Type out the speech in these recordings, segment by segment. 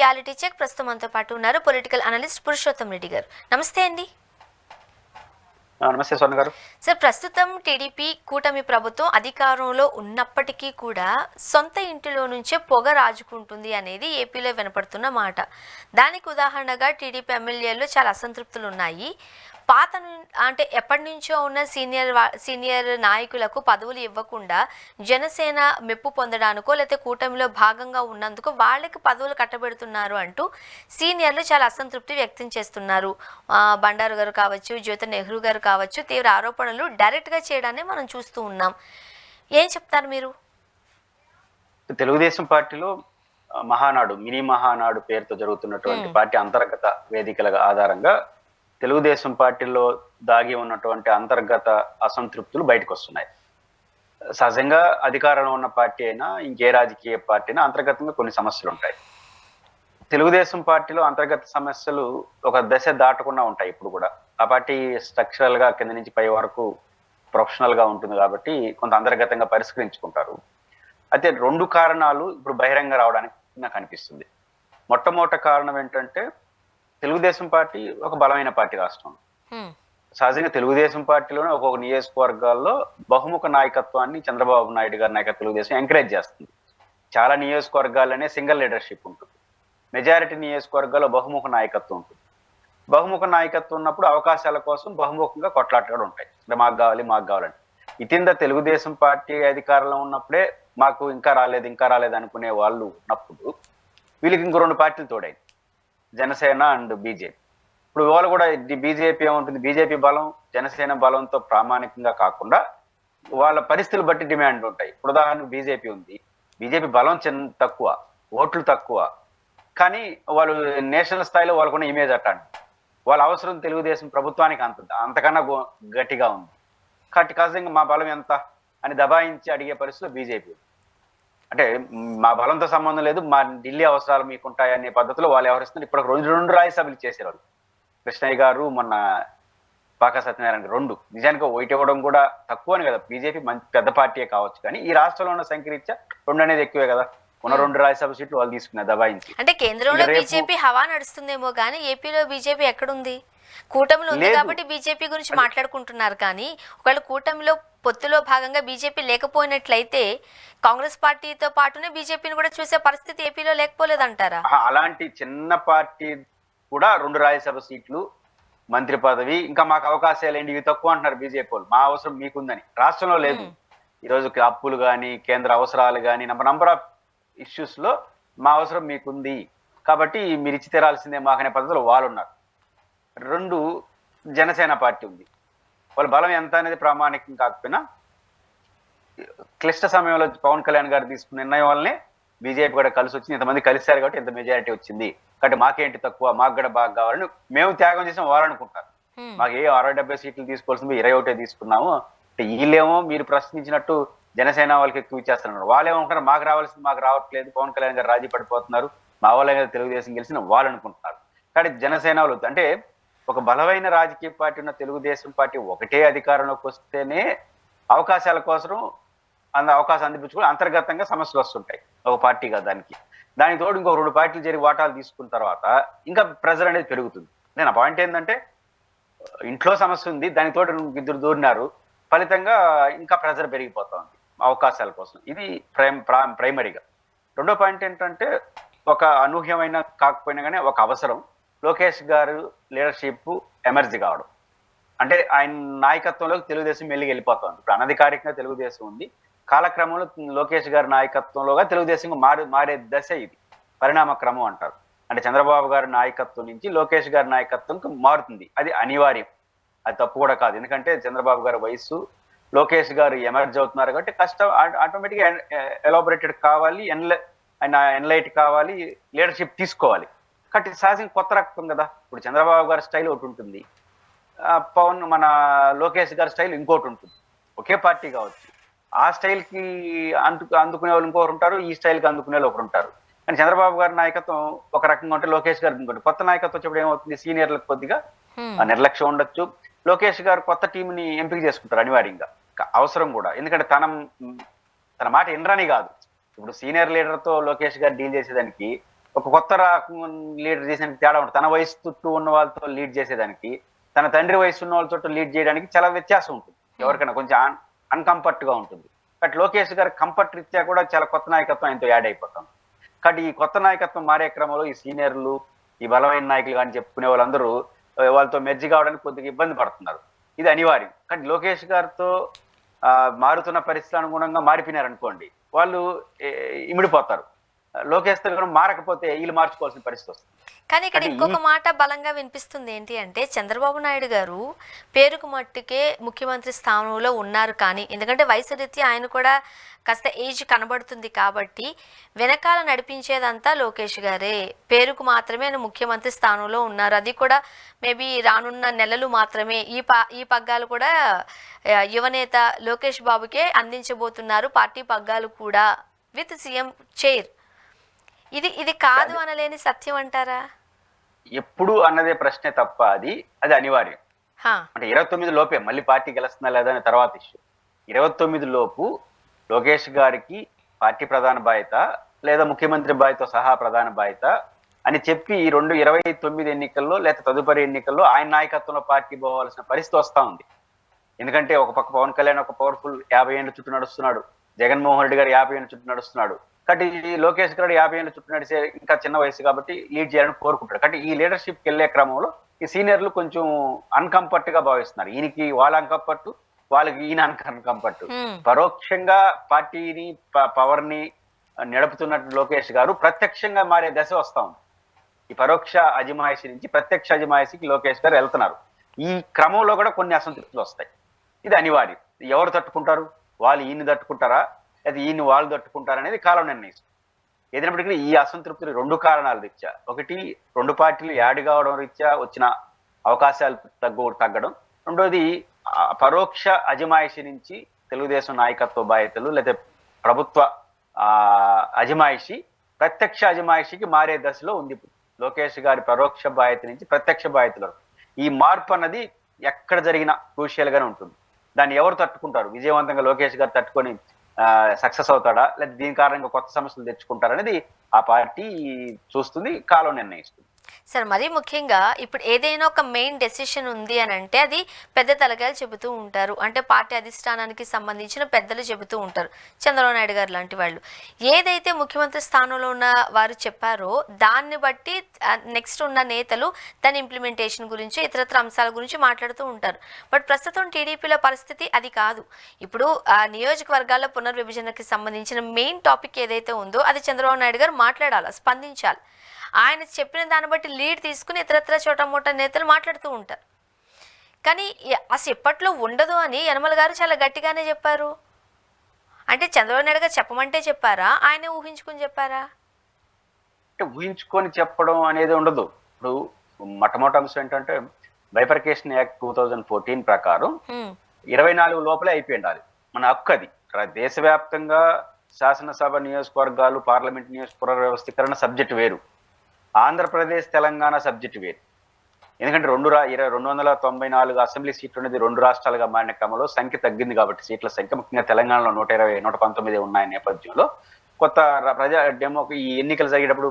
Reality check ప్రస్తుతం మనతో పాటు ఉన్నారు పొలిటికల్ అనలిస్ట్ పురుషోత్తం రెడ్డి గారు. నమస్తే అండి. నమస్తే స్వర్ణ గారు. సార్, ప్రస్తుతం టీడీపీ కూటమి ప్రభుత్వం అధికారంలో ఉన్నప్పటికీ కూడా సొంత ఇంటిలో నుంచే పొగ రాజుకుంటుంది అనేది ఏపీలో వినపడుతున్న మాట. దానికి ఉదాహరణగా టీడీపీ ఎమ్మెల్యేలు చాలా అసంతృప్తులు ఉన్నాయి. అంటే ఎప్పటి నుంచో ఉన్న సీనియర్ నాయకులకు పదవులు ఇవ్వకుండా జనసేన మెప్పు పొందడానికో లేకపోతే కూటమిలో భాగంగా ఉన్నందుకు వాళ్ళకి పదవులు కట్టబెడుతున్నారు అంటూ సీనియర్లు చాలా అసంతృప్తి వ్యక్తం చేస్తున్నారు. బండారు గారు కావచ్చు, జ్యోతి నెహ్రూ గారు కావచ్చు, తీవ్ర ఆరోపణలు డైరెక్ట్గా చేయడాన్ని మనం చూస్తూ ఉన్నాం. ఏం చెప్తారు మీరు? తెలుగుదేశం పార్టీలో మహానాడు, మినీ మహానాడు పేరుతో జరుగుతున్నటువంటి పార్టీ అంతర్గత వేదికల ఆధారంగా తెలుగుదేశం పార్టీలో దాగి ఉన్నటువంటి అంతర్గత అసంతృప్తులు బయటకు వస్తున్నాయి. సహజంగా అధికారంలో ఉన్న పార్టీ అయినా ఇంకే రాజకీయ పార్టీ అయినా అంతర్గతంగా కొన్ని సమస్యలు ఉంటాయి. తెలుగుదేశం పార్టీలో అంతర్గత సమస్యలు ఒక దశ దాటకుండా ఉంటాయి. ఇప్పుడు కూడా ఆ పార్టీ స్ట్రక్చరల్ గా కింద నుంచి పై వరకు ప్రొఫెషనల్ గా ఉంటుంది కాబట్టి కొంత అంతర్గతంగా పరిష్కరించుకుంటారు. అయితే రెండు కారణాలు ఇప్పుడు బహిరంగ రావడానికి నాకు అనిపిస్తుంది. మొట్టమొదటి కారణం ఏంటంటే, తెలుగుదేశం పార్టీ ఒక బలమైన పార్టీ రాష్ట్రం. సహజంగా తెలుగుదేశం పార్టీలోనే ఒక్కొక్క నియోజకవర్గాల్లో బహుముఖ నాయకత్వాన్ని చంద్రబాబు నాయుడు గారి నాయకత్వం తెలుగుదేశం ఎంకరేజ్ చేస్తుంది. చాలా నియోజకవర్గాల్లోనే సింగిల్ లీడర్షిప్ ఉంటుంది. మెజారిటీ నియోజకవర్గాల్లో బహుముఖ నాయకత్వం ఉంటుంది. బహుముఖ నాయకత్వం ఉన్నప్పుడు అవకాశాల కోసం బహుముఖంగా కొట్లాటలు ఉంటాయి. అంటే మాకు కావాలని. ఇతింద తెలుగుదేశం పార్టీ అధికారంలో ఉన్నప్పుడే మాకు ఇంకా రాలేదు అనుకునే వాళ్ళు ఉన్నప్పుడు వీళ్ళకి ఇంకో రెండు పార్టీలు తోడైంది, జనసేన అండ్ బీజేపీ. ఇప్పుడు వాళ్ళు కూడా బీజేపీ ఏముంటుంది, బీజేపీ బలం జనసేన బలంతో ప్రామాణికంగా కాకుండా వాళ్ళ పరిస్థితులు బట్టి డిమాండ్ ఉంటాయి. ఇప్పుడు ఉదాహరణకు బీజేపీ ఉంది, బీజేపీ బలం తక్కువ, ఓట్లు తక్కువ, కానీ వాళ్ళు నేషనల్ స్థాయిలో వాళ్ళకున్న ఇమేజ్ అట్టాండి. వాళ్ళ అవసరం తెలుగుదేశం ప్రభుత్వానికి అంతకన్నా గట్టిగా ఉంది. కాబట్టి ఖచ్చితంగా మా బలం ఎంత అని దబాయించి అడిగే పరిస్థితిలో బీజేపీ. అంటే మా బలంతో సంబంధం లేదు, మా ఢిల్లీ అవసరాలు మీకుంటాయి అనే పద్ధతిలో వాళ్ళు వ్యవహరిస్తున్నారు. ఇప్పుడు రెండు రాజ్యసభలు చేసేవాళ్ళు, కృష్ణయ్య గారు, మొన్న పాకా సత్యనారాయణ రెండు. నిజానికి ఒకటి ఇవ్వడం కూడా తక్కువ అని కదా, బీజేపీ మంచి పెద్ద పార్టీయే కావచ్చు, కానీ ఈ రాష్ట్రంలో ఉన్న సంఖ్యరీత్యా రెండు అనేది ఎక్కువే కదా. ఉన్న రెండు రాజ్యసభ సీట్లు వాళ్ళు తీసుకున్నారు దబాయించి. అంటే కేంద్రంలో బీజేపీ హవా నడుస్తుందేమో కానీ ఏపీలో బీజేపీ ఎక్కడుంది? కూటమిలో ఉంది కాబట్టి బీజేపీ గురించి మాట్లాడుకుంటున్నారు. కానీ ఒకవేళ కూటమిలో పొత్తులో భాగంగా బీజేపీ లేకపోయినట్లయితే కాంగ్రెస్ పార్టీతో పాటునే బీజేపీని కూడా చూసే పరిస్థితి ఏపీలో లేకపోలేదంటారా? అలాంటి చిన్న పార్టీ కూడా రెండు రాజ్యసభ సీట్లు, మంత్రి పదవి, ఇంకా మాకు అవకాశాలు ఏంటి, ఇవి తక్కువ అంటున్నారు బీజేపీ వాళ్ళు. మా అవసరం మీకుందని రాష్ట్రంలో లేదు. ఈరోజు అప్పులు కానీ కేంద్ర అవసరాలు కానీ నంబర్ ఆఫ్ ఇష్యూస్ లో మా అవసరం మీకుంది కాబట్టి మీరు ఇచ్చి తీరాల్సిందే మాకనే పద్ధతిలో వాళ్ళు ఉన్నారు. రెండు, జనసేన పార్టీ ఉంది, వాళ్ళ బలం ఎంత అనేది ప్రామాణికం కాకపోయినా క్లిష్ట సమయంలో పవన్ కళ్యాణ్ గారు తీసుకున్న నిర్ణయం వల్లనే బీజేపీ కూడా కలిసి వచ్చింది. ఇంతమంది కలిశారు కాబట్టి ఇంత మెజారిటీ వచ్చింది. కాబట్టి మాకేంటి తక్కువ, మాకు కూడా బాగా కావాలని మేము త్యాగం చేసాం వాళ్ళు అనుకుంటారు. మాకు 60-70 సీట్లు తీసుకోవాల్సింది 21 తీసుకున్నాము అంటే వీళ్ళేమో మీరు ప్రశ్నించినట్టు జనసేన వాళ్ళకి ఎక్కువ ఇచ్చేస్తున్నారు. వాళ్ళేమనుకుంటారు మాకు రావాల్సింది మాకు రావట్లేదు, పవన్ కళ్యాణ్ గారు రాజీ పడిపోతున్నారు, మా వాళ్ళ మీద తెలుగుదేశం గెలిచిన వాళ్ళు అనుకుంటున్నారు. కానీ జనసేన వాళ్ళు అంటే ఒక బలమైన రాజకీయ పార్టీ ఉన్న తెలుగుదేశం పార్టీ ఒకటే అధికారంలోకి వస్తేనే అవకాశాల కోసం అవకాశం అందిపించుకుని అంతర్గతంగా సమస్యలు వస్తుంటాయి ఒక పార్టీగా. దానికి తోడు ఇంకో రెండు పార్టీలు జరిగి వాటాలు తీసుకున్న తర్వాత ఇంకా ప్రెజర్ అనేది పెరుగుతుంది. నేను ఆ పాయింట్ ఏంటంటే, ఇంట్లో సమస్య ఉంది, దానికి తోడు ఇద్దరు దూరినారు, ఫలితంగా ఇంకా ప్రెజర్ పెరిగిపోతుంది అవకాశాల కోసం. ఇది ప్రైమరీగా. రెండో పాయింట్ ఏంటంటే, ఒక అనూహ్యమైన కాకపోయినా కానీ ఒక అవసరం, లోకేష్ గారు లీడర్షిప్ ఎమర్జీ కావడం. అంటే ఆయన నాయకత్వంలోకి తెలుగుదేశం మెల్లిగి వెళ్ళిపోతుంది. ఇప్పుడు అనధికారికంగా తెలుగుదేశం ఉంది, కాలక్రమంలో లోకేష్ గారి నాయకత్వంలోగా తెలుగుదేశం మారే దశ ఇది, పరిణామ క్రమం అంటారు. అంటే చంద్రబాబు గారి నాయకత్వం నుంచి లోకేష్ గారి నాయకత్వంకి మారుతుంది. అది అనివార్యం, అది తప్పు కూడా కాదు. ఎందుకంటే చంద్రబాబు గారి వయసు, లోకేష్ గారు ఎమర్జ్ అవుతున్నారు కాబట్టి కష్టం ఆటోమేటిక్గా ఎలాబొరేటెడ్ కావాలి, ఎన్లైట్ కావాలి, లీడర్షిప్ తీసుకోవాలి. కాబట్టి సహజంగా కొత్త రక్తం కదా. ఇప్పుడు చంద్రబాబు గారి స్టైల్ ఒకటి ఉంటుంది, మన లోకేష్ గారి స్టైల్ ఇంకోటి ఉంటుంది. ఒకే పార్టీ కావచ్చు, ఆ స్టైల్కి అందుకునే వాళ్ళు ఇంకొకరు ఉంటారు, ఈ స్టైల్కి అందుకునే వాళ్ళు ఒకరు ఉంటారు. కానీ చంద్రబాబు గారి నాయకత్వం ఒక రకంగా ఉంటే లోకేష్ గారు ఇంకోటి. కొత్త నాయకత్వం వచ్చేప్పుడు ఏమవుతుంది, సీనియర్లకు కొద్దిగా నిర్లక్ష్యం ఉండొచ్చు. లోకేష్ గారు కొత్త టీంని ఎంపిక చేసుకుంటారు అనివార్యంగా, అవసరం కూడా. ఎందుకంటే తన మాట వినరని కాదు. ఇప్పుడు సీనియర్ లీడర్తో లోకేష్ గారు డీల్ చేసేదానికి ఒక కొత్త రకం లీడర్ చేసిన తేడా ఉంటుంది. తన వయసు చుట్టూ ఉన్న వాళ్ళతో లీడ్ చేసేదానికి, తన తండ్రి వయసు ఉన్న వాళ్ళతో లీడ్ చేయడానికి చాలా వ్యత్యాసం ఉంటుంది. ఎవరికైనా కొంచెం అన్కంఫర్ట్ గా ఉంటుంది. బట్ లోకేష్ గారి కంఫర్ట్ రీత్యా కూడా చాలా కొత్త నాయకత్వం ఆయనతో యాడ్ అయిపోతాం. కాబట్టి ఈ కొత్త నాయకత్వం మారే క్రమంలో ఈ సీనియర్లు, ఈ బలమైన నాయకులు కానీ చెప్పుకునే వాళ్ళందరూ వాళ్ళతో మెర్జి కావడానికి కొద్దిగా ఇబ్బంది పడుతున్నారు. ఇది అనివార్యం. కానీ లోకేష్ గారితో మారుతున్న పరిస్థితులు అనుగుణంగా మారిపోయినారనుకోండి, వాళ్ళు ఇమిడిపోతారు. లోకేష్ దగ్గర మారకపోతే వీళ్ళు మార్చుకోవాల్సిన పరిస్థితి వస్తుంది. కానీ ఇక్కడ ఇంకొక మాట బలంగా వినిపిస్తుంది ఏంటి అంటే, చంద్రబాబు నాయుడు గారు పేరుకు మట్టుకే ముఖ్యమంత్రి స్థానంలో ఉన్నారు. కానీ ఎందుకంటే వయసు రీత్యా ఆయన కూడా కాస్త ఏజ్ కనబడుతుంది కాబట్టి వెనకాల నడిపించేదంతా లోకేష్ గారే. పేరుకు మాత్రమే ఆయన ముఖ్యమంత్రి స్థానంలో ఉన్నారు. అది కూడా మేబీ రానున్న నెలలు మాత్రమే. ఈ పగ్గాలు కూడా యువనేత లోకేష్ బాబుకే అందించబోతున్నారు, పార్టీ పగ్గాలు కూడా విత్ సీఎం చైర్. ఇది కాదు అనలేని సత్యం అంటారా? ఎప్పుడు అన్నదే ప్రశ్నే తప్ప అది అనివార్యం. అంటే 29 లోపే మళ్ళీ పార్టీ గెలుస్తుందా లేదా అనే తర్వాత ఇష్యూ. 29 లోపు లోకేష్ గారికి పార్టీ ప్రధాన బాధ్యత లేదా ముఖ్యమంత్రి బాధ్యత సహా ప్రధాన బాధ్యత అని చెప్పి ఈ 29 ఎన్నికల్లో లేదా తదుపరి ఎన్నికల్లో ఆయన నాయకత్వంలో పార్టీ పోవాల్సిన పరిస్థితి వస్తా ఉంది. ఎందుకంటే ఒక పక్క పవన్ కళ్యాణ్ ఒక పవర్ఫుల్ 50 ఏళ్ళ చుట్టూ నడుస్తున్నాడు, జగన్మోహన్ రెడ్డి గారు 50 ఏళ్ళ చుట్టూ నడుస్తున్నాడు. కాబట్టి లోకేష్ గారు 50 ఏళ్ళ చుట్టూ నడిచే ఇంకా చిన్న వయసు కాబట్టి లీడ్ చేయాలని కోరుకుంటాడు. కాబట్టి ఈ లీడర్షిప్కి వెళ్ళే క్రమంలో ఈ సీనియర్లు కొంచెం అన్కంఫర్ట్ గా భావిస్తున్నారు. ఈయనకి వాళ్ళ అన్కంఫర్ట్, వాళ్ళకి ఈయన అన్కంఫర్ట్. పరోక్షంగా పార్టీని పవర్ ని నడుపుతున్నట్టు లోకేష్ గారు ప్రత్యక్షంగా మారే దశ వస్తా ఉంది. ఈ పరోక్ష అజమాయిషి నుంచి ప్రత్యక్ష అజమాయిషికి లోకేష్ గారు వెళ్తున్నారు. ఈ క్రమంలో కూడా కొన్ని అసంతృప్తులు వస్తాయి. ఇది అనివార్యం. ఎవరు తట్టుకుంటారు? వాళ్ళు ఈయన్ని తట్టుకుంటారా లేదా ఈయన్ని వాళ్ళు తట్టుకుంటారా అనేది కాలం నిర్ణయిస్తుంది. ఏదైనప్పటికీ ఈ అసంతృప్తులు 2 కారణాల రీత్యా, ఒకటి 2 పార్టీలు యాడ్ కావడం రీత్యా వచ్చిన అవకాశాలు తగ్గడం, రెండోది పరోక్ష అజమాయిషి నుంచి తెలుగుదేశం నాయకత్వ బాధ్యతలు లేదా ప్రభుత్వ అజమాయిషి ప్రత్యక్ష అజమాయిషికి మారే దశలో ఉంది. లోకేష్ గారి పరోక్ష బాధ్యత నుంచి ప్రత్యక్ష బాధ్యతలు. ఈ మార్పు అన్నది ఎక్కడ జరిగినా క్రూషియల్ గానే ఉంటుంది. దాన్ని ఎవరు తట్టుకుంటారు? విజయవంతంగా లోకేష్ గారు తట్టుకొని సక్సెస్ అవుతాడా లేదా దీని కారణంగా కొత్త సమస్యలు తెచ్చుకుంటారనేది ఆ పార్టీ చూస్తుంది, కాలం నిర్ణయిస్తుంది. సార్, మరీ ముఖ్యంగా ఇప్పుడు ఏదైనా ఒక మెయిన్ డెసిషన్ ఉంది అని అంటే అది పెద్ద తలకాయలు చెబుతూ ఉంటారు. అంటే పార్టీ అధిష్టానానికి సంబంధించిన పెద్దలు చెబుతూ ఉంటారు, చంద్రబాబు నాయుడు గారు లాంటి వాళ్ళు. ఏదైతే ముఖ్యమంత్రి స్థానంలో ఉన్న వారు చెప్పారో దాన్ని బట్టి నెక్స్ట్ ఉన్న నేతలు దాని ఇంప్లిమెంటేషన్ గురించి ఇతరత్ర అంశాల గురించి మాట్లాడుతూ ఉంటారు. బట్ ప్రస్తుతం టీడీపీలో పరిస్థితి అది కాదు. ఇప్పుడు ఆ నియోజకవర్గాల పునర్విభజనకి సంబంధించిన మెయిన్ టాపిక్ ఏదైతే ఉందో అది చంద్రబాబు నాయుడు గారు మాట్లాడాలి, స్పందించాలి. ఆయన చెప్పిన దాన్ని బట్టి లీడ్ తీసుకుని ఇతరత్ర చోటమోట నేతలు మాట్లాడుతూ ఉంటారు. కానీ అసలు ఎప్పట్లో ఉండదు అని యనమల గారు చాలా గట్టిగానే చెప్పారు. అంటే చంద్రబాబు నాయుడు గారు చెప్పమంటే చెప్పారా, ఆయనే ఊహించుకుని చెప్పారా? అంటే ఊహించుకొని చెప్పడం అనేది ఉండదు. ఇప్పుడు మొట్టమొదటి అంశం ఏంటంటే బైఫర్కేషన్ యాక్ట్ 2014 ప్రకారం 24 లోపలే అయిపోయి ఉండాలి. మన హక్కు అది. దేశవ్యాప్తంగా శాసనసభ నియోజకవర్గాలు, పార్లమెంట్ నియోజకవర్గ వ్యవస్థీకరణ సబ్జెక్ట్ వేరు, ఆంధ్రప్రదేశ్ తెలంగాణ సబ్జెక్ట్ వేరు. ఎందుకంటే 294 అసెంబ్లీ సీట్లు అనేది 2 రాష్ట్రాలుగా మారిన క్రమంలో సంఖ్య తగ్గింది కాబట్టి సీట్ల సంఖ్య ముఖ్యంగా తెలంగాణలో 120, 119 ఉన్నాయి నేపథ్యంలో కొత్త ఈ ఎన్నికలు జరిగేటప్పుడు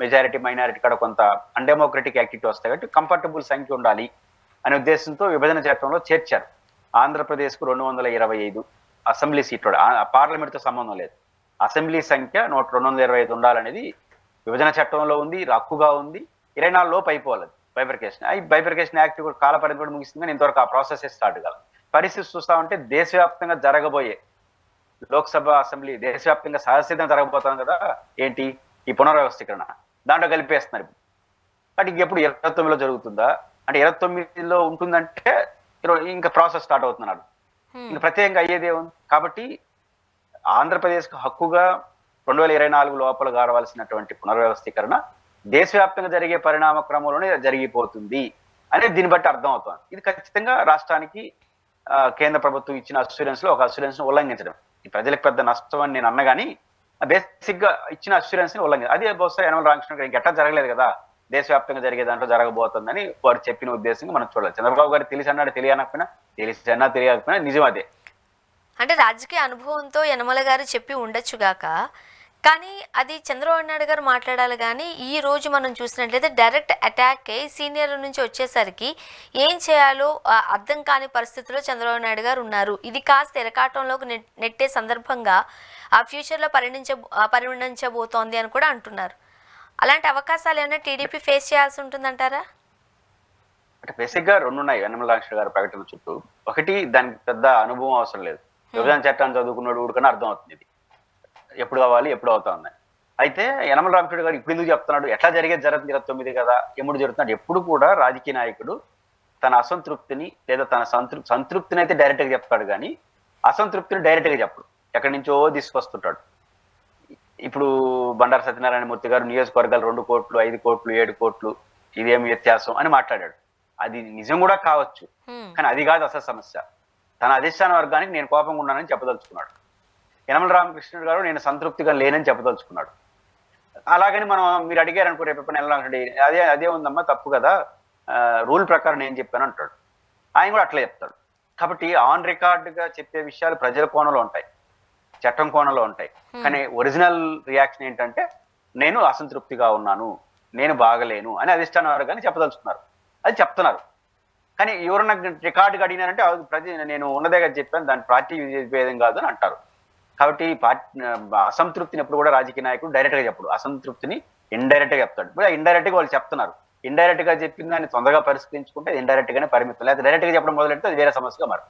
మెజారిటీ మైనారిటీ కూడా కొంత అన్డెమోక్రటిక్ యాక్టివిటీ వస్తాయి కాబట్టి కంఫర్టబుల్ సంఖ్య ఉండాలి అనే ఉద్దేశంతో విభజన చట్టంలో చేర్చారు. ఆంధ్రప్రదేశ్కు 225 అసెంబ్లీ సీట్లు, పార్లమెంట్తో సంబంధం లేదు, అసెంబ్లీ సంఖ్య 225 ఉండాలనేది విభజన చట్టంలో ఉంది, హక్కుగా ఉంది. 24 లోపు అయిపోవాలి బైఫర్కేషన్. బైఫర్కేషన్ యాక్ట్ కూడా కాల పరిధి కూడా ముగిస్తుంది, కానీ ఇంతవరకు ఆ ప్రాసెస్ స్టార్ట్ కాదు. పరిస్థితి చూస్తా ఉంటే దేశవ్యాప్తంగా జరగబోయే లోక్సభ అసెంబ్లీ దేశవ్యాప్తంగా సహసిద్ధంగా జరగబోతాం కదా, ఏంటి ఈ పునర్వ్యవస్థీకరణ, దాంట్లో కలిపేస్తున్నారు. బట్ ఎప్పుడు 29లో జరుగుతుందా అంటే 29లో ఉంటుందంటే ఇంకా ప్రాసెస్ స్టార్ట్ అవుతున్నాడు, ఇంకా ప్రత్యేకంగా అయ్యేదే ఉంది. కాబట్టి ఆంధ్రప్రదేశ్కు హక్కుగా 2024 లోపల కావాల్సినటువంటి పునర్వ్యవస్థీకరణ దేశవ్యాప్తంగా జరిగే పరిణామ క్రమంలోనే జరిగిపోతుంది అనేది దీన్ని బట్టి అర్థం అవుతుంది. ఇది ఖచ్చితంగా రాష్ట్రానికి కేంద్ర ప్రభుత్వం ఇచ్చిన అస్యూరెన్స్ లో ఒక అస్యూరెన్స్ ని ఉల్లంఘించడం. ఈ ప్రజలకు పెద్ద నష్టం అని నేను అన్న కానీ బేసిక్ గా ఇచ్చిన అస్యూరెన్స్ ని ఉల్లంఘించడం. అదే బహుశా యనమల రామకృష్ణ గారు ఇంకెట్టా జరగలేదు కదా, దేశవ్యాప్తంగా జరిగే దాంట్లో జరగబోతుందని వారు చెప్పిన ఉద్దేశంగా మనం చూడాలి. చంద్రబాబు గారు తెలిసి అన్నాడు, తెలియకపోయినా, తెలిసినా తెలియకపోయినా నిజం అదే. అంటే రాజకీయ అనుభవంతో యనమల గారు చెప్పి ఉండొచ్చుగాక, కానీ అది చంద్రబాబు నాయుడు గారు మాట్లాడాలి. కానీ ఈ రోజు మనం చూసినట్లయితే డైరెక్ట్ అటాక్ అయ్యి సీనియర్ల నుంచి వచ్చేసరికి ఏం చేయాలో అర్థం కాని పరిస్థితిలో చంద్రబాబు నాయుడు గారు ఉన్నారు. ఇది కాస్త ఎరకాటంలోకి నెట్టే సందర్భంగా ఆ ఫ్యూచర్లో పరిగణించబోతోంది అని కూడా అంటున్నారు. అలాంటి అవకాశాలు ఏమైనా టీడీపీ ఫేస్ చేయాల్సి ఉంటుందంటారా? అంటే బేసిక్ గా రెండు ఉన్నాయి యనమల రామకృష్ణ గారి ప్రకటన చుట్టూ. ఒకటి, దానికి పెద్ద అనుభవం అవసరం లేదు, విభజన చట్టాన్ని చదువుకున్నాడు ఊరికన్నా అర్థం అవుతుంది ఇది ఎప్పుడు కావాలి ఎప్పుడు అవుతా ఉన్నాయి. అయితే యనమల రామకృష్ణ గారు ఇప్పుడు ఎందుకు చెప్తున్నాడు, ఎట్లా జరిగేది జరుగుతుంది 29 కదా, ఎప్పుడు జరుగుతున్నాడు. ఎప్పుడు కూడా రాజకీయ నాయకుడు తన అసంతృప్తిని లేదా తన సంతృప్తిని అయితే డైరెక్ట్ గా చెప్తాడు, కానీ అసంతృప్తిని డైరెక్ట్ గా చెప్పడు, ఎక్కడి నుంచో తీసుకొస్తుంటాడు. ఇప్పుడు బండారు సత్యనారాయణ మూర్తి గారు నియోజకవర్గాలు 2 కోట్లు 5 కోట్లు 7 కోట్లు ఇదేమి వ్యత్యాసం అని మాట్లాడాడు. అది నిజం కూడా కావచ్చు, కానీ అది కాదు అసలు సమస్య. తన అధిష్టాన వర్గానికి నేను కోపంగా ఉన్నానని చెప్పదలుచుకున్నాడు. యనమల రామకృష్ణుడు గారు నేను సంతృప్తిగా లేనని చెప్పదలుచుకున్నాడు. అలాగని మీరు అడిగారు అనుకో రేపు యనమల రామకృష్ణుడు అదే ఉందమ్మా తప్పు కదా, రూల్ ప్రకారం నేను చెప్పాను అంటాడు. ఆయన కూడా అట్లే చెప్తాడు. కాబట్టి ఆన్ రికార్డుగా చెప్పే విషయాలు ప్రజల కోణంలో ఉంటాయి, చట్టం కోణంలో ఉంటాయి. కానీ ఒరిజినల్ రియాక్షన్ ఏంటంటే నేను అసంతృప్తిగా ఉన్నాను, నేను బాగలేను అని అధిష్టాన వర్గాన్ని చెప్పదలుచుకున్నారు. అది చెప్తున్నారు. కానీ ఎవరన్నా రికార్డుగా అడిగినారంటే నేను ఉన్నదే కదా చెప్పాను, దాని పార్టీ భేదం కాదు అని అంటారు. కాబట్టి అసంతృప్తిని ఎప్పుడు కూడా రాజకీయ నాయకుడు డైరెక్ట్ గా చెప్పడు, అసంతృప్తిని ఇండైరెక్ట్ గా చెప్తాడు. ఇప్పుడు ఇండైరెక్ట్ గా వాళ్ళు చెప్తున్నారు. ఇండైరెక్ట్ గా చెప్పింది దాన్ని తొందరగా పరిష్కరించుకుంటే ఇండైరెక్ట్ గానే పరిమితం, లేదా డైరెక్ట్ గా చెప్పడం మొదలెడితే అది వేరే సమస్యగా మారు.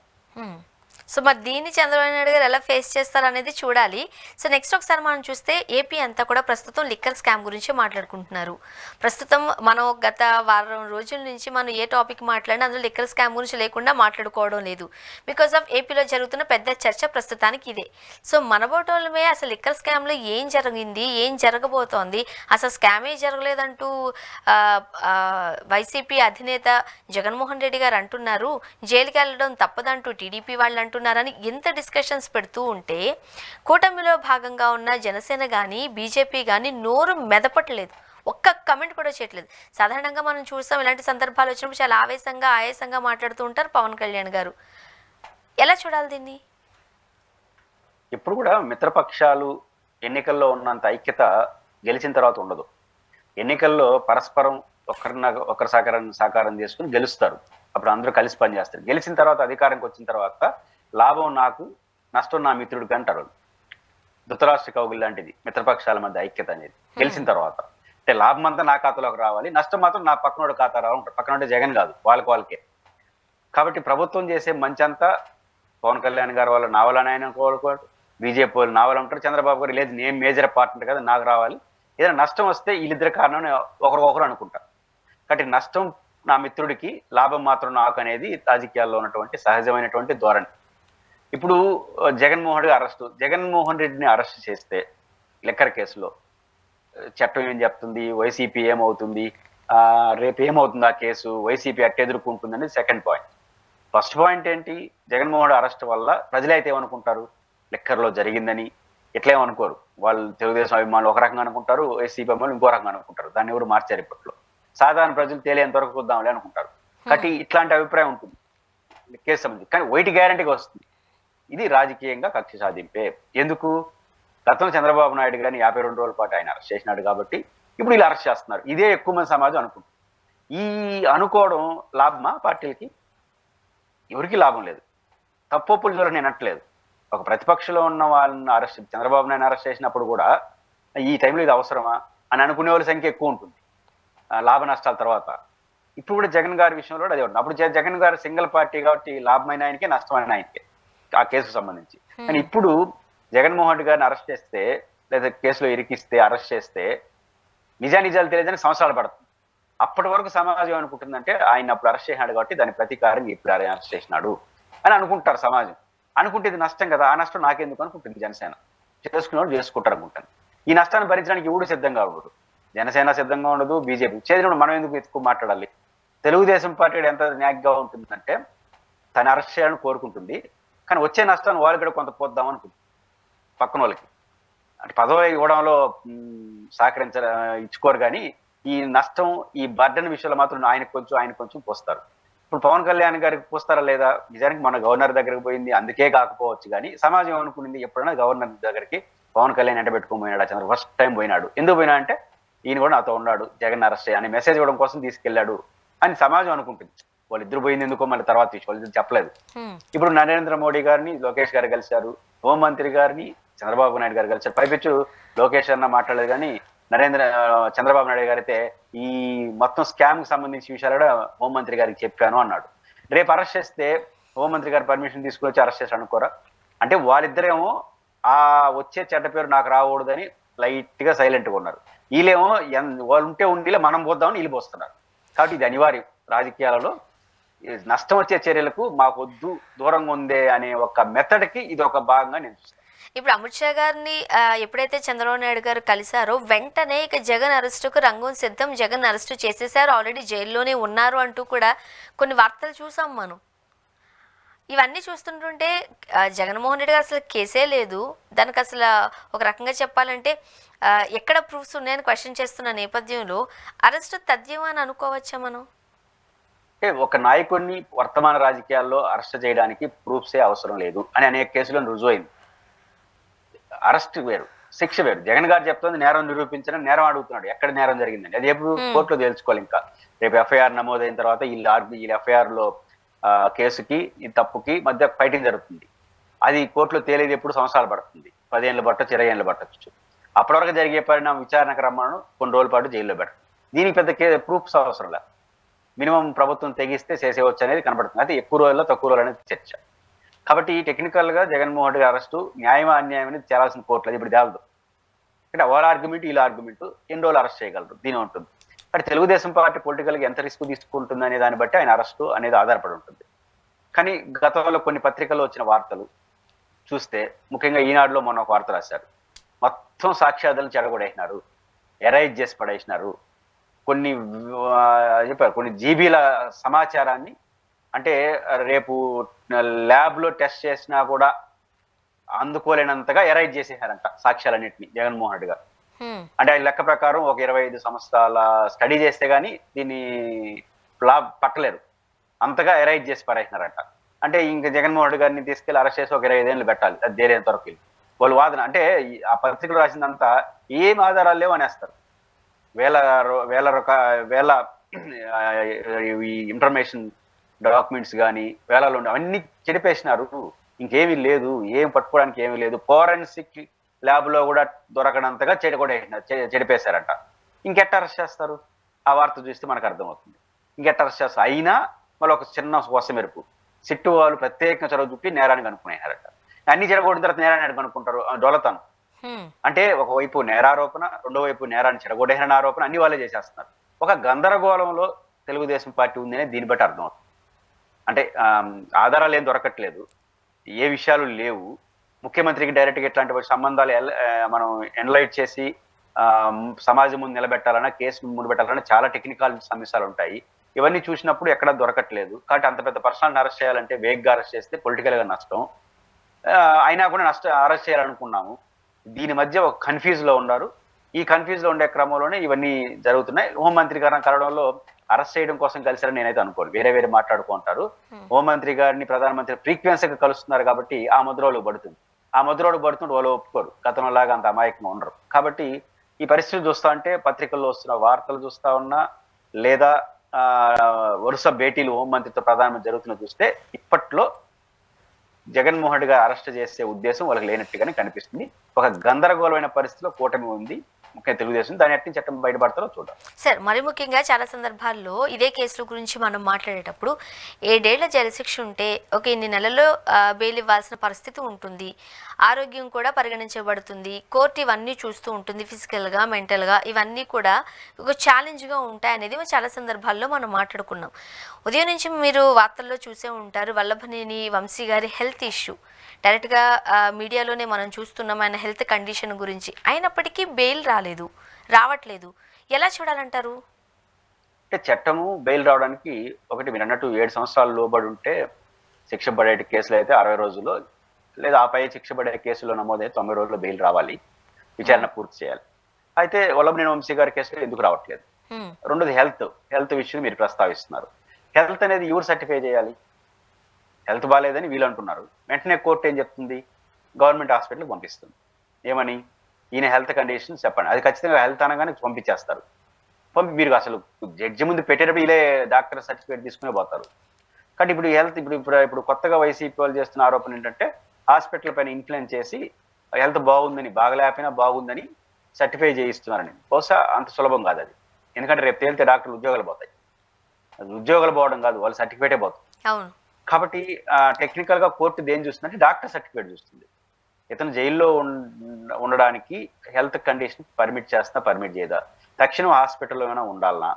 సో మరి దీన్ని చంద్రబాబు నాయుడు గారు ఎలా ఫేస్ చేస్తారు అనేది చూడాలి. సో నెక్స్ట్ ఒకసారి మనం చూస్తే ఏపీ అంతా కూడా ప్రస్తుతం లిక్కర్ స్కామ్ గురించి మాట్లాడుకుంటున్నారు. ప్రస్తుతం మనం గత వారం రోజుల నుంచి మనం ఏ టాపిక్ మాట్లాడినా అందులో లిక్కర్ స్కామ్ గురించి లేకుండా మాట్లాడుకోవడం లేదు. బికాస్ ఆఫ్ ఏపీలో జరుగుతున్న పెద్ద చర్చ ప్రస్తుతానికి ఇదే. సో మనబోటోళ్ళమే అసలు లిక్కర్ స్కామ్లో ఏం జరిగింది, ఏం జరగబోతోంది, అసలు స్కామే జరగలేదంటూ వైసీపీ అధినేత జగన్మోహన్ రెడ్డి గారు అంటున్నారు. జైలుకి వెళ్ళడం తప్పదంటూ టీడీపీ వాళ్ళు అంటున్నారని ఎంత డిస్కషన్స్ పెడుతూ ఉంటే కూటమిలో భాగంగా ఉన్న జనసేన కానీ బీజేపీ కానీ నోరు మెదపట్లేదు, ఒక్క కమెంట్ కూడా చేయట్లేదు. సాధారణంగా మనం చూస్తాం ఇలాంటి సందర్భాలు వచ్చినప్పుడు చాలా ఆయాసంగా మాట్లాడుతూ ఉంటారు పవన్ కళ్యాణ్ గారు. ఎలా చూడాలి దీన్ని? ఇప్పుడు కూడా మిత్రపక్షాలు ఎన్నికల్లో ఉన్నంత ఐక్యత గెలిచిన తర్వాత ఉండదు. ఎన్నికల్లో పరస్పరం ఒకరి సాకారం చేసుకుని గెలుస్తారు, అప్పుడు అందరూ కలిసి పనిచేస్తారు. గెలిచిన తర్వాత అధికారానికి వచ్చిన తర్వాత లాభం నాకు నష్టం నా మిత్రుడికి అంటారు. ధృతరాష్ట్ర కౌగులు లాంటిది మిత్రపక్షాల మధ్య ఐక్యత అనేది. గెలిచిన తర్వాత అంటే లాభం అంతా నా ఖాతాలోకి రావాలి, నష్టం మాత్రం నా పక్కనోడు ఖాతా రావాలి. పక్కన జగన్ కాదు, వాళ్ళకే. కాబట్టి ప్రభుత్వం చేసే మంచి అంతా పవన్ కళ్యాణ్ గారు వాళ్ళు నావలని ఆయన కోరుకోరు, బీజేపీ వాళ్ళు నావాలంటారు, చంద్రబాబు గారు లేదు నేను మేజర్ పార్ట్నర్ కదా నాకు రావాలి. ఏదైనా నష్టం వస్తే వీళ్ళిద్దరి కారణం ఒకరికొకరు అనుకుంటారు. కాబట్టి నష్టం నా మిత్రుడికి, లాభం మాత్రం నాకు అనేది రాజకీయాల్లో ఉన్నటువంటి సహజమైనటువంటి ధోరణి. ఇప్పుడు జగన్మోహన్ రెడ్డిని అరెస్ట్ చేస్తే లిక్కర్ కేసులో చట్టం ఏం చెప్తుంది, వైసీపీ ఏమవుతుంది, రేపు ఏమవుతుంది ఆ కేసు, వైసీపీ అట్టు ఎదుర్కొంటుందని సెకండ్ పాయింట్. ఫస్ట్ పాయింట్ ఏంటి, జగన్మోహన్ అరెస్ట్ వల్ల ప్రజలే అయితే ఏమనుకుంటారు, లిక్కర్లో జరిగిందని. ఎట్లేమనుకోరు, వాళ్ళు తెలుగుదేశం అభిమానులు ఒక రకంగా అనుకుంటారు, వైసీపీ అభిమానులు ఇంకో రకంగా అనుకుంటారు. దాన్ని ఎవరు మార్చారు ఇప్పట్లో. సాధారణ ప్రజలు తేలేంత వరకు చూద్దాంలే అనుకుంటారు. కాబట్టి ఇట్లాంటి అభిప్రాయం ఉంటుంది కేసు సంబంధించి. కానీ వైట్ గ్యారంటీగా వస్తుంది, ఇది రాజకీయంగా కక్ష సాధింపే. ఎందుకు, గతంలో చంద్రబాబు నాయుడు గారిని 52 రోజుల పాటు ఆయన అరెస్ట్ చేసినాడు కాబట్టి ఇప్పుడు వీళ్ళు అరెస్ట్ చేస్తున్నారు. ఇదే ఎక్కువ మంది సమాజం అనుకుంటుంది. ఈ అనుకోవడం లాభమా పార్టీలకి? ఎవరికి లాభం లేదు. తప్పొప్పులు చూడ నేను అనట్లేదు. ఒక ప్రతిపక్షంలో ఉన్న వాళ్ళని చంద్రబాబు నాయుడు అరెస్ట్ చేసినప్పుడు కూడా ఈ టైంలో ఇది అవసరమా అని అనుకునే వాళ్ళ సంఖ్య ఎక్కువ ఉంటుంది లాభ నష్టాల తర్వాత. ఇప్పుడు కూడా జగన్ గారి విషయంలో అదే ఉంటుంది. అప్పుడు జగన్ గారు సింగిల్ పార్టీ కాబట్టి లాభమైన ఆయనకే, నష్టమైన ఆయనకే ఆ కేసుకు సంబంధించి. కానీ ఇప్పుడు జగన్మోహన్ రెడ్డి గారిని అరెస్ట్ చేస్తే లేదా కేసులో ఇరికిస్తే అరెస్ట్ చేస్తే నిజాలు తెలియదని సంవత్సరాలు పడుతుంది. అప్పటి వరకు సమాజం అనుకుంటుందంటే ఆయన అప్పుడు అరెస్ట్ చేసినాడు కాబట్టి దాని ప్రతీకారం ఇప్పుడు అరెస్ట్ చేసినాడు అని అనుకుంటారు సమాజం. అనుకుంటే ఇది నష్టం కదా, ఆ నష్టం నాకెందుకు అనుకుంటుంది జనసేన. చేసుకునేవాడు చేసుకుంటారు అనుకుంటాను. ఈ నష్టాన్ని భరించడానికి ఎవడు సిద్ధంగా ఉండదు. జనసేన సిద్ధంగా ఉండదు, బీజేపీ చేసినప్పుడు మనం ఎందుకు ఎక్కువ మాట్లాడాలి. తెలుగుదేశం పార్టీ ఎంత న్యాగ్గా ఉంటుందంటే తను అరెస్ట్ చేయాలని కోరుకుంటుంది, కానీ వచ్చే నష్టాన్ని వాళ్ళు కూడా కొంత పోద్దాం అనుకుంటుంది పక్కన వాళ్ళకి. అంటే పదవి ఇవ్వడంలో ఇచ్చుకోరు, కానీ ఈ నష్టం ఈ బర్డెన్ విషయంలో మాత్రం ఆయన కొంచెం పోస్తారు. ఇప్పుడు పవన్ కళ్యాణ్ గారికి పోస్తారా లేదా, నిజానికి మన గవర్నర్ దగ్గరికి పోయింది అందుకే కాకపోవచ్చు, కానీ సమాజం అనుకునింది ఎప్పుడైనా గవర్నర్ దగ్గరికి పవన్ కళ్యాణ్ ఎంట పెట్టుకుని పోయినాడు చంద్రబాబు ఫస్ట్ టైం పోయినాడు. ఎందుకు పోయినా అంటే ఈయన కూడా నాతో ఉన్నాడు, జగన్ అరెస్ట్ అనే మెసేజ్ ఇవ్వడం కోసం తీసుకెళ్లాడు అని సమాజం అనుకుంటుంది. వాళ్ళిద్దరు పోయింది ఎందుకో మళ్ళీ తర్వాత వాళ్ళిద్దరు చెప్పలేదు. ఇప్పుడు నరేంద్ర మోడీ గారిని లోకేష్ గారు కలిశారు, హోంమంత్రి గారిని చంద్రబాబు నాయుడు గారు కలిశారు. పైపెచ్చు లోకేష్ అన్న మాట్లాడలేదు కానీ చంద్రబాబు నాయుడు గారు అయితే ఈ మొత్తం స్కామ్ కి సంబంధించిన విషయాలు కూడా హోంమంత్రి గారికి చెప్పాను అన్నాడు. రేపు అరెస్ట్ చేస్తే హోంమంత్రి గారు పర్మిషన్ తీసుకుని వచ్చి అరెస్ట్ చేసి అనుకోరా? అంటే వాళ్ళిద్దరేమో ఆ వచ్చే చెడ్డ పేరు నాకు రాకూడదని లైట్ గా సైలెంట్ గా ఉన్నారు. వీళ్ళేమో వాళ్ళు ఉంటే ఉండిలే మనం పోద్దామని వీళ్ళు పోస్తున్నారు. కాబట్టి ఇది అనివార్యం. రాజకీయాలలో నష్టం వచ్చే చర్యలకు మాకొద్దు, దూరంగా ఉందే అనే ఒక మెథడ్కి ఇది ఒక భాగంగా నేను చూస్తాను. ఇప్పుడు అమిత్ షా గారిని ఎప్పుడైతే చంద్రబాబు నాయుడు గారు కలిశారో వెంటనే ఇక జగన్ అరెస్టుకు రంగం సిద్ధం, జగన్ అరెస్టు చేసేసారు, ఆల్రెడీ జైల్లోనే ఉన్నారు అంటూ కూడా కొన్ని వార్తలు చూసాం మనం. ఇవన్నీ చూస్తుంటుంటే జగన్మోహన్ రెడ్డి గారు అసలు కేసే లేదు, దానికి అసలు ఒక రకంగా చెప్పాలంటే ఎక్కడ ప్రూఫ్స్ ఉన్నాయని క్వశ్చన్ చేస్తున్న నేపథ్యంలో అరెస్ట్ తథ్యం అని అనుకోవచ్చా మనం? ఒక నాయకుడిని వర్తమాన రాజకీయాల్లో అరెస్ట్ చేయడానికి ప్రూఫ్సే అవసరం లేదు అని అనేక కేసులను రుజువైంది. అరెస్ట్ వేరు, శిక్ష వేరు. జగన్ గారు చెప్తుంది నేరం నిరూపించిన, నేరం అడుగుతున్నాడు ఎక్కడ నేరం జరిగిందని. అది ఎప్పుడు కోర్టులో తేల్చుకోవాలి. ఇంకా రేపు ఎఫ్ఐఆర్ నమోదైన తర్వాత వీళ్ళు ఎఫ్ఐఆర్ లో కేసుకి ఈ తప్పుకి మధ్య ఫైటింగ్ జరుగుతుంది. అది కోర్టులో తేలేది ఎప్పుడు సంవత్సరాలు పడుతుంది, 10 ఏళ్ళు పట్టచ్చు, 20 ఏళ్ళు పట్టచ్చు. అప్పటి వరకు జరిగే పరిణామం విచారణకు రమ్మను కొన్ని రోజుల పాటు జైల్లో పెడుతుంది. దీనికి పెద్ద ప్రూఫ్స్ అవసరం లేదు. మినిమం ప్రభుత్వం తెగిస్తే చేసేవచ్చు అనేది కనబడుతుంది. అయితే ఎక్కువ రోజుల్లో తక్కువ రోజులు అనేది చర్చ. కాబట్టి టెక్నికల్ గా జగన్మోహన్ రెడ్డి అరెస్టు న్యాయమా అన్యాయం అనేది తేలాల్సిన కోర్టులు ఇప్పుడు తేలదు. అంటే వాళ్ళ ఆర్గ్యుమెంట్ వీళ్ళ ఆర్గ్యుమెంట్ ఎన్ని రోజులు అరెస్ట్ చేయగలరు దీని ఉంటుంది. అంటే తెలుగుదేశం పార్టీ పొలిటికల్ గా ఎంత రిస్క్ తీసుకుంటుంది అనే దాన్ని బట్టి ఆయన అరెస్టు అనేది ఆధారపడి ఉంటుంది. కానీ గతంలో కొన్ని పత్రికల్లో వచ్చిన వార్తలు చూస్తే, ముఖ్యంగా ఈనాడులో మొన్న ఒక వార్త రాశారు, మొత్తం సాక్ష్యాధారాలను చెడగొడేసినారు, ఎరైజ్ చేసి పడేసినారు, కొన్ని జీబీల సమాచారాన్ని, అంటే రేపు ల్యాబ్ లో టెస్ట్ చేసినా కూడా అందుకోలేనంతగా ఎరైజ్ చేసేసారంట సాక్ష్యాలన్నింటినీ జగన్మోహన్ రెడ్డి గారు. అంటే ఆయన లెక్క ప్రకారం ఒక 25 సంవత్సరాల స్టడీ చేస్తే గానీ దీన్ని పట్టలేరు, అంతగా ఎరైజ్ చేసి పడేసినారంట. అంటే ఇంకా జగన్మోహన్ రెడ్డి గారిని తీసుకెళ్లి అరెస్ట్ చేసి ఒక 25 ఏళ్ళు పెట్టాలి, అది దేరేంత వరకు వాళ్ళు వాదన. అంటే ఆ పత్రికలు రాసిందంతా ఏం ఆధారాలు లేవు అనేస్తారు. వేల ఇన్ఫర్మేషన్ డాక్యుమెంట్స్ కానీ వేలలో అవన్నీ చెడిపేసినారు. ఇంకేమీ లేదు, ఏం పట్టుకోవడానికి ఏమీ లేదు. ఫోరెన్సిక్ ల్యాబ్ లో కూడా దొరకనంతగా చెడిపేశారంట. ఇంకెట్ట అరెస్ట్ చేస్తారు? ఆ వార్త చూస్తే మనకు అర్థమవుతుంది. ఇంకెట్ట అరెస్ట్ చేస్తారు? అయినా మళ్ళీ ఒక చిన్న మెరుపు, సిట్టు వాళ్ళు ప్రత్యేకంగా చొరవ చూపి నేరాన్ని కనుక్కునేయారట. అన్ని చెడగొట్టిన తర్వాత నేరాన్ని కనుక్కుంటారు, డొలతనం. అంటే ఒకవైపు నేరారోపణ, రెండో వైపు నేరాన్ని చెడగొట్టేసిన ఆరోపణ, అన్ని వాళ్ళే చేసేస్తున్నారు. ఒక గందరగోళంలో తెలుగుదేశం పార్టీ ఉందనే దీన్ని బట్టి అర్థమవుతుంది. అంటే ఆధారాలు ఏం దొరకట్లేదు, ఏ విషయాలు లేవు. ముఖ్యమంత్రికి డైరెక్ట్గా ఇట్లాంటి సంబంధాలు మనం ఎన్లైట్ చేసి సమాజం ముందు నిలబెట్టాలన్నా, కేసు ముందు పెట్టాలన్నా చాలా టెక్నికల్ సమస్యలు ఉంటాయి. ఇవన్నీ చూసినప్పుడు ఎక్కడ దొరకట్లేదు. కాబట్టి అంత పెద్ద పర్సనల్ అరెస్ట్ చేయాలంటే వేగ్గా అరెస్ట్ చేస్తే పొలిటికల్ గా నష్టం. అయినా కూడా అరెస్ట్ చేయాలనుకున్నాము. దీని మధ్య ఒక కన్ఫ్యూజ్ లో ఉన్నారు. ఈ కన్ఫ్యూజ్ లో ఉండే క్రమంలోనే ఇవన్నీ జరుగుతున్నాయి. హోంమంత్రి గారిని కలవడంలో అరెస్ట్ చేయడం కోసం కలిసారని నేనైతే అనుకోను. వేరే మాట్లాడుకుంటారు. హోంమంత్రి గారిని ప్రధానమంత్రి ఫ్రీక్వెన్సీగా కలుస్తున్నారు కాబట్టి ఆ ముద్రలు పడుతుంది. ఆ ముద్రలు పడుతుంటే వాళ్ళు ఒప్పుకోరు, గతంలో లాగా అంత అమాయకంగా ఉండరు. కాబట్టి ఈ పరిస్థితి చూస్తా ఉంటే పత్రికల్లో వస్తున్న వార్తలు చూస్తా ఉన్నా, లేదా వరుస భేటీలు హోంమంత్రితో ప్రధానమంత్రి జరుగుతున్న చూస్తే ఇప్పట్లో జగన్మోహన్ రెడ్డి గారు అరెస్ట్ చేసే ఉద్దేశం వాళ్ళకి లేనట్టుగానే కనిపిస్తుంది. ఒక గందరగోళమైన పరిస్థితిలో కూటమి ఉంది, ముఖ్యంగా తెలుగుదేశం. దాని ఎట్టి చట్టం బయటపడతారో చూద్దాం. సార్, మరి ముఖ్యంగా చాలా సందర్భాల్లో ఇదే కేసుల గురించి మనం మాట్లాడేటప్పుడు 7 ఏళ్ల జైలు శిక్ష ఉంటే ఒక ఇన్ని నెలల్లో బెయిల్ ఇవ్వాల్సిన పరిస్థితి ఉంటుంది, ఆరోగ్యం కూడా పరిగణించబడుతుంది, కోర్టు ఇవన్నీ చూస్తూ ఉంటుంది, ఫిజికల్గా మెంటల్గా ఇవన్నీ కూడా ఒక ఛాలెంజ్గా ఉంటాయనేది చాలా సందర్భాల్లో మనం మాట్లాడుకున్నాం. ఉదయం నుంచి మీరు వార్తల్లో చూసే ఉంటారు వల్లభనేని వంశీ గారి హెల్త్ ఇష్యూ. డైరెక్ట్గా మీడియాలోనే మనం చూస్తున్నాం ఆయన హెల్త్ కండిషన్ గురించి. అయినప్పటికీ బెయిల్ రావట్లేదు. ఎలా చూడాలంటారు? అంటే చట్టము బెయిల్ రావడానికి ఒకటి మీరు అన్నట్టు 7 సంవత్సరాలు లోబడి ఉంటే శిక్ష పడే కేసులు అయితే 60 రోజుల్లో, లేదా ఆపై శిక్ష పడే కేసులో నమోదైతే 90 రోజుల్లో బెయిల్ రావాలి, విచారణ పూర్తి చేయాలి. అయితే వల్లభనేని వంశీ గారి కేసులో ఎందుకు రావట్లేదు? రెండోది హెల్త్ విషయం మీరు ప్రస్తావిస్తున్నారు. హెల్త్ అనేది ఎవరు సర్టిఫై చేయాలి? హెల్త్ బాగాలేదని వీళ్ళు అంటున్నారు. వెంటనే కోర్టు ఏం చెప్తుంది? గవర్నమెంట్ హాస్పిటల్కి పంపిస్తుంది. ఏమని, ఈయన హెల్త్ కండిషన్ చెప్పండి. అది ఖచ్చితంగా హెల్త్ అనగానే పంపించేస్తారు. మీరు అసలు జడ్జి ముందు పెట్టేటప్పుడు ఇలా డాక్టర్ సర్టిఫికేట్ తీసుకునే పోతారు. కాబట్టి ఇప్పుడు హెల్త్ ఇప్పుడు కొత్తగా వైసీపీ వాళ్ళు చేస్తున్న ఆరోపణ ఏంటంటే హాస్పిటల్ పైన ఇన్ఫ్లుయెన్స్ చేసి హెల్త్ బాగుందని, బాగలేకపోయినా బాగుందని సర్టిఫై చేయిస్తున్నారని. బహుశా అంత సులభం కాదు అది. ఎందుకంటే రేపు తేలితే డాక్టర్లు ఉద్యోగాలు పోతాయి. అది ఉద్యోగాలు పోవడం కాదు, వాళ్ళ సర్టిఫికేటే పోతుంది. అవును. కాబట్టి టెక్నికల్ గా కోర్టు దేని చూస్తుందంటే డాక్టర్ సర్టిఫికేట్ చూస్తుంది. ఇతను జైల్లో ఉండడానికి హెల్త్ కండిషన్ పర్మిట్ చేయదా, తక్షణం హాస్పిటల్లో ఏమైనా ఉండాలనా,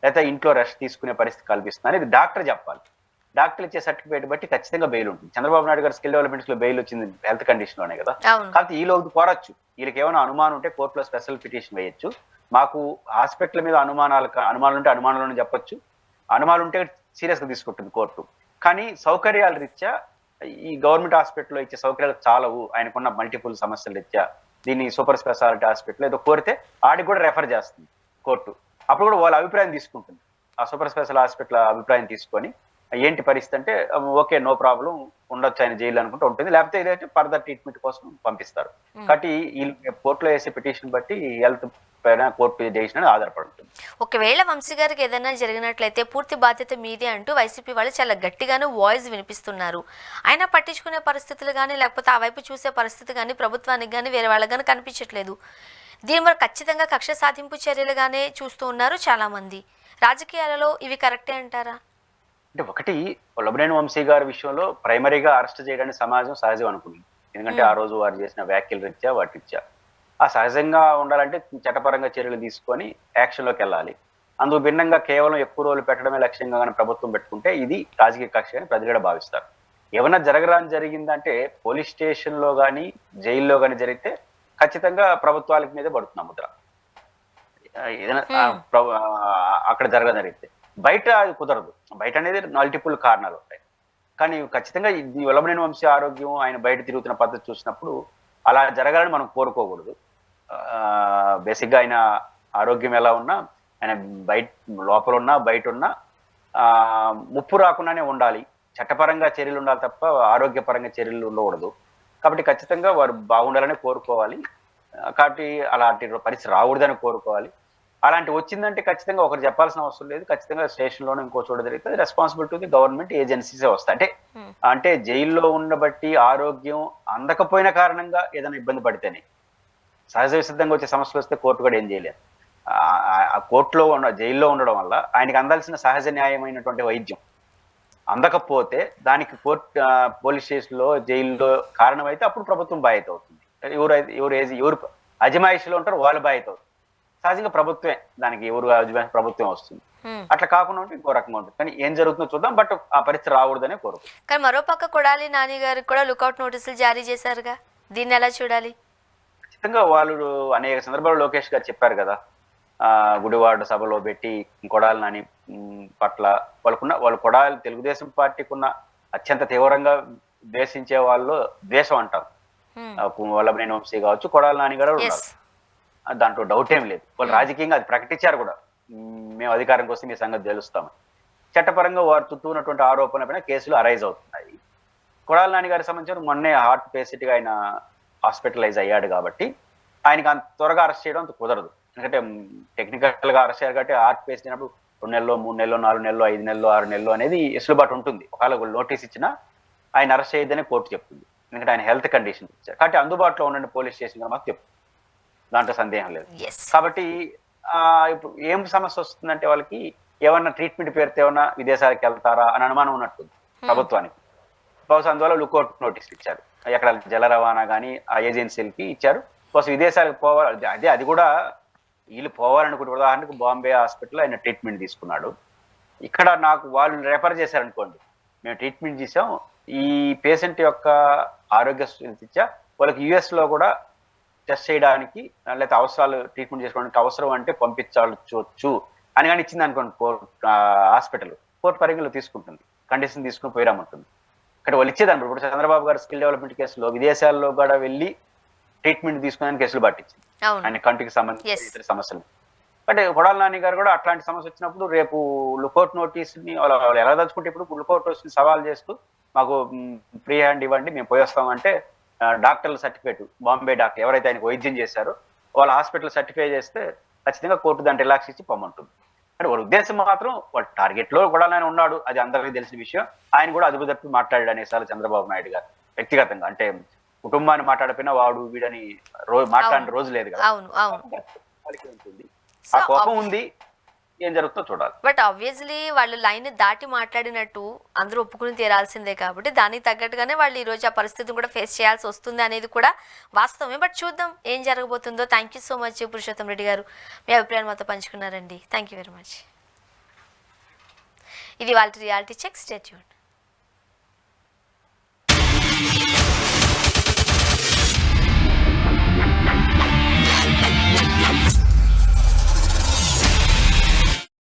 లేకపోతే ఇంట్లో రెస్ట్ తీసుకునే పరిస్థితి కల్పిస్తున్నా అనేది డాక్టర్ చెప్పాలి. డాక్టర్ ఇచ్చే సర్టిఫికేట్ బట్టి ఖచ్చితంగా బెయిల్ ఉంటుంది. చంద్రబాబు నాయుడు గారు స్కిల్ డెవలప్మెంట్స్ లో బెయిల్ వచ్చింది హెల్త్ కండిషన్ లోనే కదా. కాబట్టి ఈ లోపు కోరచ్చు. వీళ్ళకి ఏమైనా అనుమానం ఉంటే కోర్టులో స్పెషల్ పిటిషన్ వేయొచ్చు. మాకు హాస్పిటల్ మీద అనుమానాలు ఉంటే అనుమానాలను చెప్పొచ్చు. అనుమానాలు ఉంటే సీరియస్ గా తీసుకుంటుంది కోర్టు. కానీ సౌకర్యాల రీత్యా ఈ గవర్నమెంట్ హాస్పిటల్లో ఇచ్చే సౌకర్యాలు చాలవు, ఆయనకున్న మల్టిపుల్ సమస్యల రీత్యా దీన్ని సూపర్ స్పెషాలిటీ హాస్పిటల్ ఏదో కోరితే ఆడికి కూడా రెఫర్ చేస్తుంది కోర్టు. అప్పుడు కూడా వాళ్ళ అభిప్రాయం తీసుకుంటుంది. ఆ సూపర్ స్పెషల్ హాస్పిటల్ అభిప్రాయం తీసుకొని ఏంటి పరిస్థితి అంటే ఓకే నో ప్రాబ్లం, ఉండొచ్చు ఆయన జైలు అనుకుంటే ఉంటుంది, లేకపోతే ఏదైతే ఫర్దర్ ట్రీట్మెంట్ కోసం పంపిస్తారు. కాబట్టి ఈ కోర్టులో వేసే పిటిషన్ బట్టి హెల్త్ పైన కోర్టు డెసిషన్ అనేది ఆధారపడుతుంది. ఒకవేళ వంశీ గారికి ఏదైనా జరిగినట్లయితే పూర్తి బాధ్యత మీదే అంటూ వైసీపీ వాళ్ళు చాలా గట్టిగానే వాయిస్ వినిపిస్తున్నారు. ఆయన పట్టించుకునే పరిస్థితులు కానీ లేకపోతే ఆ వైపు చూసే పరిస్థితి కానీ ప్రభుత్వానికి కానీ వేరే వాళ్ళకి కానీ కనిపించట్లేదు. దీని మరి ఖచ్చితంగా కక్ష సాధింపు చర్యలుగానే చూస్తూ ఉన్నారు చాలా మంది. రాజకీయాలలో ఇవి కరెక్టే అంటారా? అంటే ఒకటి, లొబనేని వంశీ గారి విషయంలో ప్రైమరీగా అరెస్ట్ చేయడానికి సమాజం సహజం అనుకుంది. ఎందుకంటే ఆ రోజు వారు చేసిన వ్యాఖ్యల రీత్యా వాటిచ్చా ఆ సహజంగా ఉండాలంటే చట్టపరంగా చర్యలు తీసుకొని యాక్షన్లోకి వెళ్ళాలి. అందుకు భిన్నంగా కేవలం ఎక్కువ రోజులు పెట్టడమే లక్ష్యంగా కానీ ప్రభుత్వం పెట్టుకుంటే ఇది రాజకీయ కక్ష అని ప్రజలు కూడా భావిస్తారు. ఏమన్నా జరిగిందంటే పోలీస్ స్టేషన్లో కానీ జైల్లో కానీ జరిగితే ఖచ్చితంగా ప్రభుత్వాల మీద పడుతుంది ముద్ర. ఏదైనా అక్కడ జరిగితే బయట అది కుదరదు. బయట అనేది మల్టిపుల్ కారణాలు ఉంటాయి. కానీ ఖచ్చితంగా ఇది లొబనేని వంశీ ఆరోగ్యం, ఆయన బయట తిరుగుతున్న పద్ధతి చూసినప్పుడు అలా జరగాలని మనం కోరుకోకూడదు. బేసిక్గా ఆయన ఆరోగ్యం ఎలా ఉన్నా, ఆయన లోపల ఉన్నా బయట ఉన్నా ముప్పు రాకుండానే ఉండాలి. చట్టపరంగా చర్యలు ఉండాలి తప్ప ఆరోగ్యపరంగా చర్యలు ఉండకూడదు. కాబట్టి ఖచ్చితంగా వారు బాగుండాలని కోరుకోవాలి. కాబట్టి అలాంటి పరిస్థితి రాకూడదని కోరుకోవాలి. అలాంటి వచ్చిందంటే ఖచ్చితంగా ఒకరు చెప్పాల్సిన అవసరం లేదు. ఖచ్చితంగా స్టేషన్లోనే ఇంకో చోట జరిగితే రెస్పాన్సిబిలిటీ గవర్నమెంట్ ఏజెన్సీసే వస్తాయి. అంటే జైల్లో ఉండబట్టి ఆరోగ్యం అందకపోయిన కారణంగా ఏదైనా ఇబ్బంది పడితేనే, సహజ సిద్ధంగా వచ్చే సమస్యలు వస్తే కోర్టు కూడా ఏం చేయలేదు. ఆ కోర్టులో జైల్లో ఉండడం వల్ల ఆయనకి అందాల్సిన సహజ న్యాయమైనటువంటి వైద్యం అందకపోతే దానికి పోలీస్ స్టేషన్ లో జైల్లో కారణమైతే అప్పుడు ప్రభుత్వం బాధ్యత అవుతుంది. ఎవరు అజమాయిషిలో ఉంటారో వాళ్ళు బాధ్యత అవుతుంది. సహజంగా ప్రభుత్వమే దానికి ప్రభుత్వం వస్తుంది. అట్లా కాకుండా ఉంటే ఇంకో రకంగా ఉంటుంది. కానీ ఏం జరుగుతుందో చూద్దాం. బట్ ఆ పరిస్థితి రాకూడదనే కోరుకుంటాం. కానీ మరోపక్క కొడాలి నాని గారికి కూడా లుకౌట్ నోటీసులు జారీ చేశారుగా, దీన్ని ఎలా చూడాలి? ఖచ్చితంగా వాళ్ళు అనేక సందర్భాల్లో లోకేష్ గారు చెప్పారు కదా, గుడివాడ సభలో పెట్టి కొడాలి నాని పట్ల వాళ్ళు కొడాలి తెలుగుదేశం పార్టీకి ఉన్న అత్యంత తీవ్రంగా ద్వేషించే వాళ్ళు ద్వేషం అంటారు. వల్లభనేని వంశీ కావచ్చు, కొడాలి నాని గారు ఉన్నారు, దాంట్లో డౌట్ ఏం లేదు. వాళ్ళు రాజకీయంగా అది ప్రకటించారు కూడా, మేము అధికారంకి వస్తే మీ సంగతి తెలుస్తామని. చట్టపరంగా వారు చుట్టూ ఉన్నటువంటి ఆరోపణల పైన కేసులు అరైజ్ అవుతున్నాయి. కొడాలి నాని గారికి సంబంధించిన మొన్నే హార్ట్ పేషెంట్గా ఆయన హాస్పిటలైజ్ అయ్యాడు కాబట్టి ఆయనకి అంత త్వరగా అరెస్ట్ చేయడం అంత కుదరదు. ఎందుకంటే టెక్నికల్ గా అరెస్ట్ అయ్యారు కాబట్టి హార్ట్ పేషెంట్ అయినప్పుడు 2 నెలలు 3 నెలలు 4 నెలలు 5 నెలలు 6 నెలలు అనేది ఎసులుబాటు ఉంటుంది. ఒకవేళ నోటీస్ ఇచ్చినా ఆయన అరెస్ట్ చేయొద్దని కోర్టు చెప్తుంది. ఎందుకంటే ఆయన హెల్త్ కండిషన్ ఇచ్చారు కాబట్టి అందుబాటులో ఉండండి పోలీస్ స్టేషన్ మాకు చెప్తుంది, దాంట్లో సందేహం లేదు. కాబట్టి ఇప్పుడు ఏం సమస్య వస్తుందంటే వాళ్ళకి ఏమన్నా ట్రీట్మెంట్ పేరుతో ఏమన్నా విదేశాలకు వెళ్తారా అని అనుమానం ఉన్నట్టుంది ప్రభుత్వానికి. బహుశా అందువల్ల లుకౌట్ నోటీసులు ఇచ్చారు. ఎక్కడ జల రవాణా కానీ ఆ ఏజెన్సీలకి ఇచ్చారు. బహుశా విదేశాలకు పోవాలి, అది కూడా వీళ్ళు పోవాలనుకుంటే, ఉదాహరణకు బాంబే హాస్పిటల్లో ఆయన ట్రీట్మెంట్ తీసుకున్నాడు. ఇక్కడ నాకు వాళ్ళు రెఫర్ చేశారనుకోండి, మేము ట్రీట్మెంట్ చేసాం, ఈ పేషెంట్ యొక్క ఆరోగ్య రీత్యా వాళ్ళకి యుఎస్లో కూడా టెస్ట్ చేయడానికి లేకపోతే అవసరాలు ట్రీట్మెంట్ చేసుకోవడానికి అవసరం అంటే పంపించవచ్చు అని కానీ ఇచ్చింది అనుకోండి హాస్పిటల్, కోర్టు పరిగణలో తీసుకుంటుంది, కండిషన్ తీసుకుని పోయిరామంటుంది. ఇక్కడ వాళ్ళు ఇచ్చేదాన్ని. ఇప్పుడు చంద్రబాబు గారు స్కిల్ డెవలప్మెంట్ కేసులో విదేశాల్లో కూడా వెళ్ళి ట్రీట్మెంట్ తీసుకునే కేసులు పట్టించింది ఆయన కంటికి సంబంధించిన ఇతర సమస్యలు. అంటే కొడాలి నాని గారు కూడా అట్లాంటి సమస్య వచ్చినప్పుడు రేపు లుకౌట్ నోటీస్ ని వాళ్ళు ఎలా దాచుకుంటే ఇప్పుడు లుకౌట్ నోటీస్ ని సవాల్ చేస్తూ మాకు ఫ్రీ హ్యాండ్ ఇవ్వండి మేము పోయేస్తామంటే డాక్టర్ల సర్టిఫికేట్, బాంబే డాక్టర్ ఎవరైతే ఆయనకు వైద్యం చేశారో వాళ్ళ హాస్పిటల్ సర్టిఫై చేస్తే ఖచ్చితంగా కోర్టు దాన్ని రిలాక్స్ ఇచ్చి పొమ్మంటుంది. అంటే వాళ్ళ ఉద్దేశం మాత్రం వాళ్ళ టార్గెట్ లో కూడా ఆయన ఉన్నాడు, అది అందరికీ తెలిసిన విషయం. ఆయన కూడా అదుపు తప్పి మాట్లాడాడు అనేసారి చంద్రబాబు నాయుడు గారు వ్యక్తిగతంగా, అంటే కుటుంబాన్ని మాట్లాడపోయినా వాడు వీడని మాట్లాడిన రోజు లేదు కదా. అవును అవును. వాళ్ళకి ఉంటుంది, ఆ కోపం ఉంది, ఏం జరుగుతుందో చూడాలి. బట్ ఆబ్వియస్లీ వాళ్ళు లైన్ దాటి మాట్లాడినట్టు అందరూ ఒప్పుకుని తీరాల్సిందే కాబట్టి దానికి తగ్గట్టుగానే వాళ్ళు ఈరోజు ఆ పరిస్థితిని కూడా ఫేస్ చేయాల్సి వస్తుంది అనేది కూడా వాస్తవమే. బట్ చూద్దాం ఏం జరగబోతుందో. Thank you so much Purushottam Reddy గారు, మీ అభిప్రాయాన్ని మాతో పంచుకున్నారండి. Thank you very much. ఇది వాళ్ళ రియాలిటీ చెక్. Stay tuned.